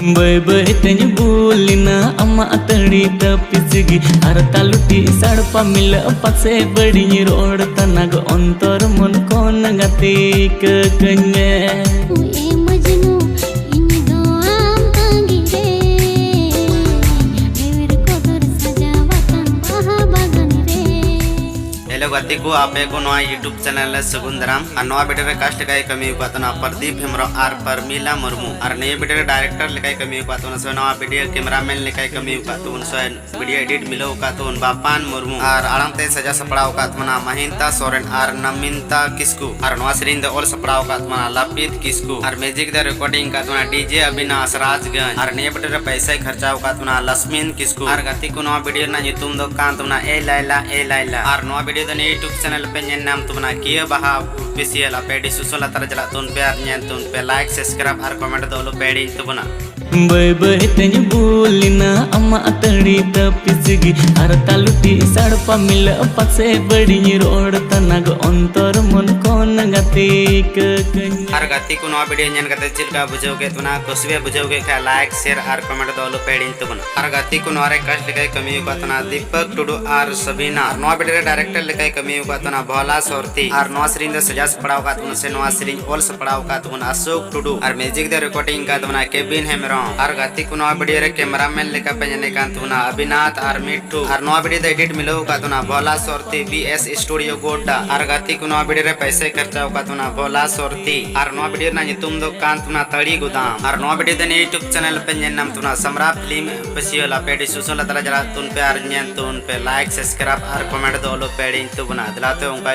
Bay bay tanya bulina ama atari tapi segi harta luti sarpa mila pakse badi nyirod tanag ontor mon kon ngati kekenya. Hello गति को आपे को नवा YouTube channel सुगुंदराम और नवा video रे cast लेकाय कमी उकातना प्रदीप हेमरो आर परमिला मुर्मू और नए वीडियो रे डायरेक्टर लेकाय कमी उकातना सो नवा वीडियो कैमरामैन लेकाय कमी उकातुन सो वीडियो एडिट मिलो उकातुन बापान मुर्मू और आड़ंते सजा सपड़ा उकातना महिंता सोरेन और नमिंता किस्कू और नवा सरीन द ऑल सपड़ा उकातना लपित किस्कू और म्यूजिक द रिकॉर्डिंग कातना डीजे अविनाश राजगंज और नए वीडियो रे पैसा खर्चा उकातना लस्मिन किस्कू और गति को नवा वीडियो ना यूट्यूब दो कांतना ए लाइला और नवा वीडियो यूट्यूब चैनल पे नाम तुमना किया बहा ऑफिशियल पेडी सुसला तर जला तुन पे आर तुन पे लाइक सब्सक्राइब और कमेंट दो लो पेडी तुमना Bay bay tanya bulina ama atari tapi segi harta luti sarpa mila pakse badi nyirod tanag ontor mon kon ngati kekenya. और गति को नवा वीडियो ñan kate चिलका बुझोगे तुना कुसवे बुझोगे का लाइक शेयर और कमेंट दो लो पेडी तुमना और गति को नवा रे कास्ट लेकाय कमी को तना दीपक टुडू और सबीना नवा वीडियो रे डायरेक्टर लेकाय कमी को तना भोला सोरती और नवा श्रींद सजास पड़ाव का तुन से नवा श्री ऑल पड़ाव का तुन अशोक टुडू और म्यूजिक द रिकॉर्डिंग का तुना केबिन हेमरो और गति को नवा वीडियो रे कैमरामैन लेका पेजने का तुना अभिनाथ और मिट्टू और नवा वीडियो द एडिट मिलो का तुना भोला सोरती बीएस स्टूडियो गोड्डा और गति को नवा वीडियो रे पैसे खर्चा का तुना भोला सोरती और नवा वीडियो ना तुम दो कान तुना तड़ी गुदाम और नवा वीडियो द यूट्यूब चैनल पे नाम तुना समरा फिल्म पसियोला पेडी सुसला तला जला तुन पे आर तुन पे लाइक सब्सक्राइब और कमेंट दो लो पेडी तुना दिलाते उनका